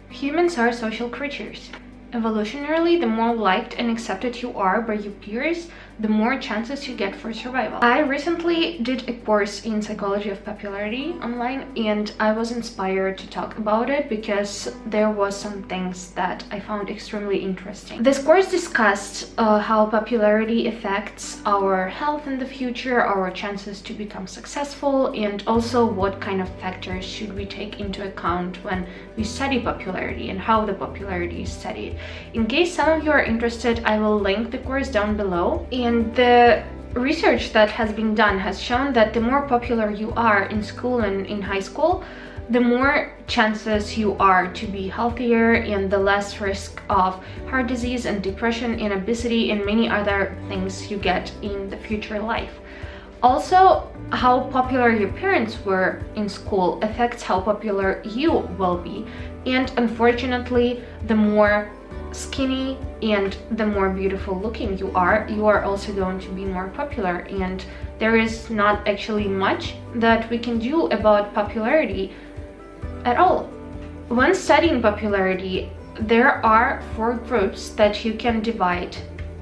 Humans are social creatures. Evolutionarily, the more liked and accepted you are by your peers, the more chances you get for survival. I recently did a course in psychology of popularity online, and I was inspired to talk about it because there was some things that I found extremely interesting. This course discussed how popularity affects our health in the future, our chances to become successful, and also what kind of factors should we take into account when we study popularity and how the popularity is studied. In case some of you are interested, I will link the course down below. And the research that has been done has shown that the more popular you are in school and in high school, the more chances you are to be healthier and the less risk of heart disease and depression and obesity and many other things you get in the future life. Also, how popular your parents were in school affects how popular you will be. And unfortunately, the more skinny and the more beautiful looking you are also going to be more popular, and there is not actually much that we can do about popularity at all. When studying popularity, there are 4 groups that you can divide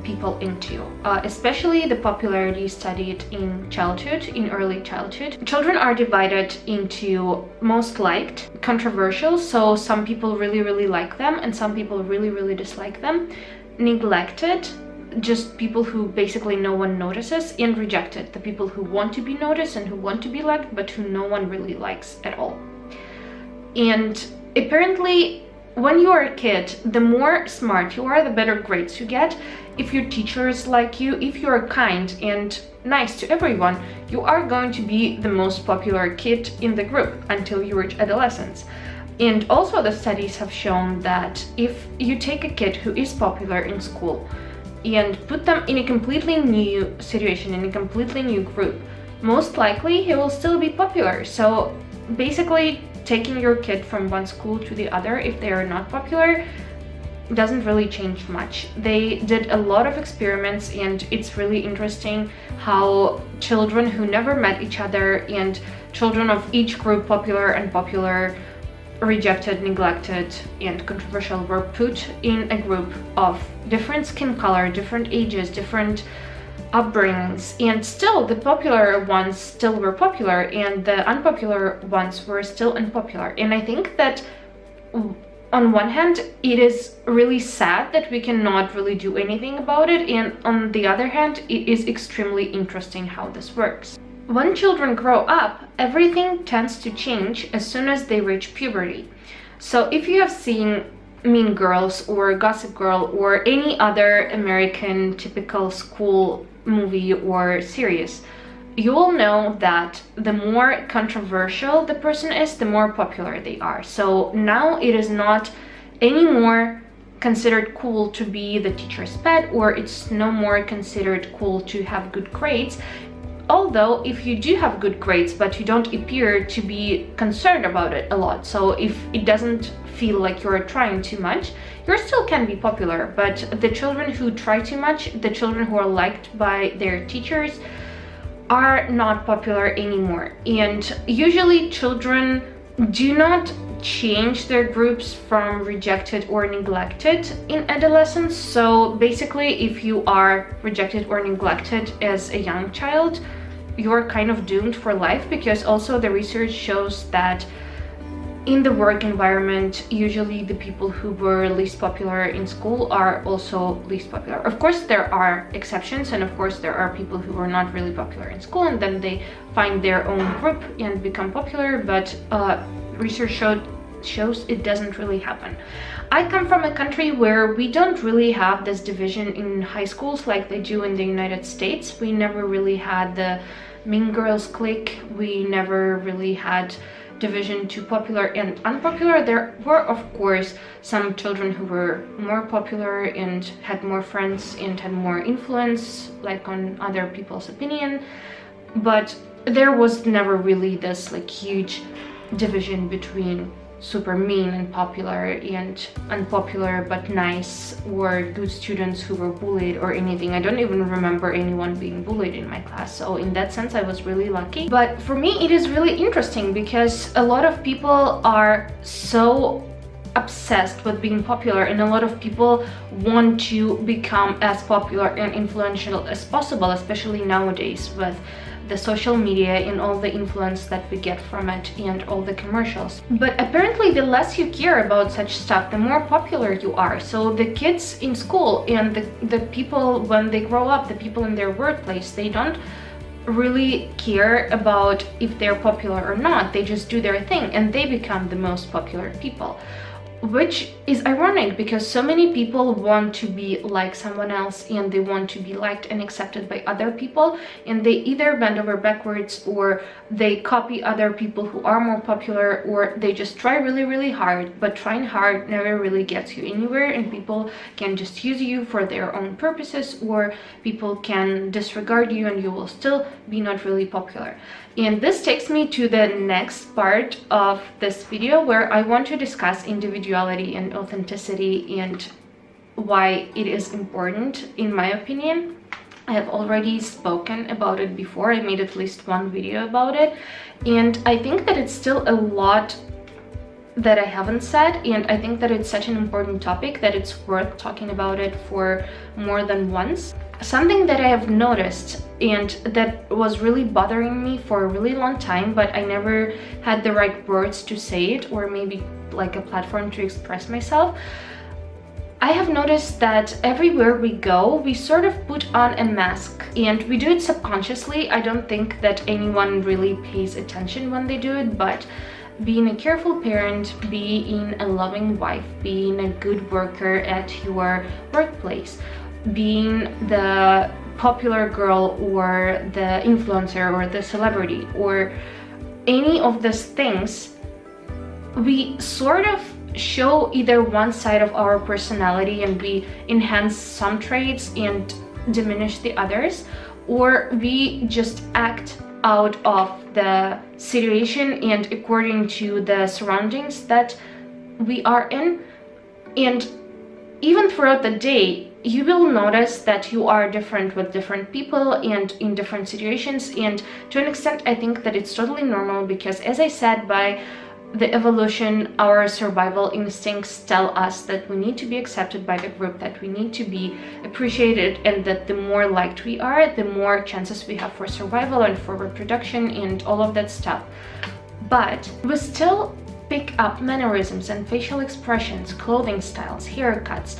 people into, especially the popularity studied in childhood, in early childhood. Children are divided into most liked, controversial, so some people really like them and some people really dislike them, neglected, just people who basically no one notices, and rejected, the people who want to be noticed and who want to be liked but who no one really likes at all. And apparently, when you are a kid, the more smart you are, the better grades you get. If your teachers like you, if you are kind and nice to everyone, you are going to be the most popular kid in the group until you reach adolescence. And also the studies have shown that if you take a kid who is popular in school and put them in a completely new situation, in a completely new group, most likely he will still be popular. So basically, taking your kid from one school to the other, if they are not popular, doesn't really change much. They did a lot of experiments, and it's really interesting how children who never met each other and children of each group, popular and popular, rejected, neglected, and controversial, were put in a group of different skin color, different ages, different upbringings, and still the popular ones still were popular and the unpopular ones were still unpopular. And I think that on one hand, it is really sad that we cannot really do anything about it, and on the other hand, it is extremely interesting how this works. When children grow up, everything tends to change as soon as they reach puberty. So if you have seen Mean Girls or Gossip Girl or any other American typical school movie or series, you will know that the more controversial the person is, the more popular they are. So now it is not anymore considered cool to be the teacher's pet, or it's no more considered cool to have good grades. Although if you do have good grades but you don't appear to be concerned about it a lot, so if it doesn't feel like you're trying too much, you still can be popular. But the children who try too much, the children who are liked by their teachers, are not popular anymore. And usually children do not change their groups from rejected or neglected in adolescence. So basically, if you are rejected or neglected as a young child, you're kind of doomed for life, because also the research shows that in the work environment, usually the people who were least popular in school are also least popular. Of course, there are exceptions, and of course there are people who are not really popular in school and then they find their own group and become popular, but research shows it doesn't really happen. I come from a country where we don't really have this division in high schools like they do in the United States. We never really had the Mean Girls clique. We never really had division to popular and unpopular. There were, of course, some children who were more popular and had more friends and had more influence, like on other people's opinion, but there was never really this like huge division between super mean and popular and unpopular but nice, or good students who were bullied or anything. I don't even remember anyone being bullied in my class, so in that sense I was really lucky. But for me it is really interesting because a lot of people are so obsessed with being popular, and a lot of people want to become as popular and influential as possible, especially nowadays with the social media and all the influence that we get from it and all the commercials. But apparently the less you care about such stuff, the more popular you are. So the kids in school and the people when they grow up, the people in their workplace, they don't really care about if they're popular or not. They just do their thing and they become the most popular people, which is ironic because so many people want to be like someone else and they want to be liked and accepted by other people, and they either bend over backwards or they copy other people who are more popular, or they just try really hard, but trying hard never really gets you anywhere, and people can just use you for their own purposes, or people can disregard you and you will still be not really popular. And this takes me to the next part of this video, where I want to discuss individuality and authenticity and why it is important in my opinion. I have already spoken about it before. I made at least one video about it, and I think that it's still a lot that I haven't said, and I think that it's such an important topic that it's worth talking about it for more than once. Something that I have noticed and that was really bothering me for a really long time, but I never had the right words to say it, or maybe like a platform to express myself. I have noticed that everywhere we go, we sort of put on a mask, and we do it subconsciously. I don't think that anyone really pays attention when they do it, but being a careful parent, being a loving wife, being a good worker at your workplace, being the popular girl or the influencer or the celebrity or any of these things, we sort of show either one side of our personality and we enhance some traits and diminish the others, or we just act out of the situation and according to the surroundings that we are in. And even throughout the day, you will notice that you are different with different people and in different situations, and to an extent I think that it's totally normal, because as I said, by the evolution, our survival instincts tell us that we need to be accepted by the group, that we need to be appreciated, and that the more liked we are, the more chances we have for survival and for reproduction and all of that stuff. But we still pick up mannerisms and facial expressions, clothing styles, haircuts,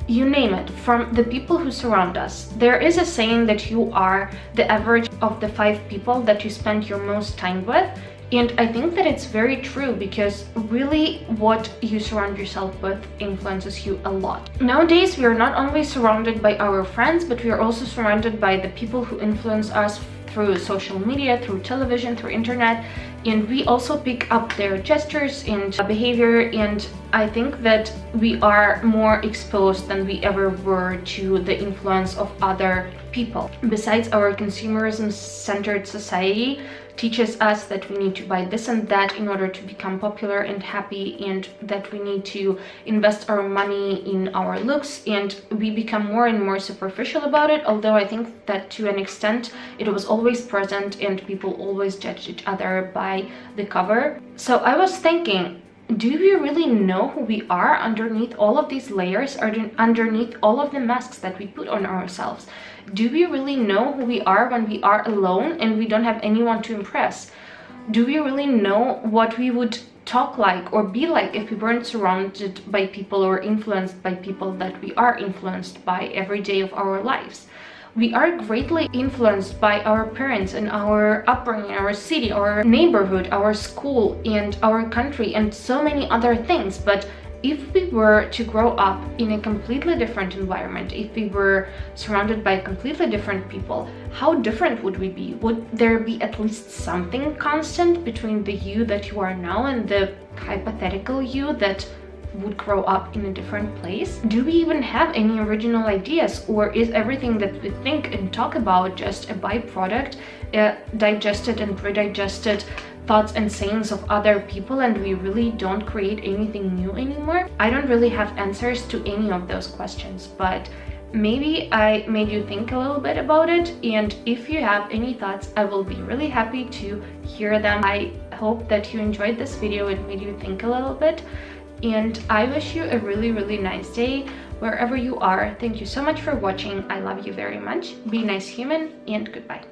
you name it, from the people who surround us. There is a saying that you are the average of the 5 people that you spend your most time with. And I think that it's very true, because really what you surround yourself with influences you a lot. Nowadays, we are not only surrounded by our friends, but we are also surrounded by the people who influence us through social media, through television, through internet, and we also pick up their gestures and behavior, and I think that we are more exposed than we ever were to the influence of other people. Besides, our consumerism-centered society teaches us that we need to buy this and that in order to become popular and happy, and that we need to invest our money in our looks, and we become more and more superficial about it, although I think that to an extent it was always present and people always judged each other by the cover. So I was thinking, do we really know who we are underneath all of these layers, or underneath all of the masks that we put on ourselves? Do we really know who we are when we are alone and we don't have anyone to impress? Do we really know what we would talk like or be like if we weren't surrounded by people or influenced by people that we are influenced by every day of our lives? We are greatly influenced by our parents and our upbringing, our city, our neighborhood, our school, and our country, and so many other things. But if we were to grow up in a completely different environment, if we were surrounded by completely different people, how different would we be? Would there be at least something constant between the you that you are now and the hypothetical you that would grow up in a different place? Do we even have any original ideas, or is everything that we think and talk about just a byproduct, digested and redigested thoughts and sayings of other people, and we really don't create anything new anymore? I don't really have answers to any of those questions, but maybe I made you think a little bit about it, and if you have any thoughts, I will be really happy to hear them. I hope that you enjoyed this video. It made you think a little bit, and I wish you a really nice day wherever you are. Thank you so much for watching. I love you very much. Be a nice human, and goodbye.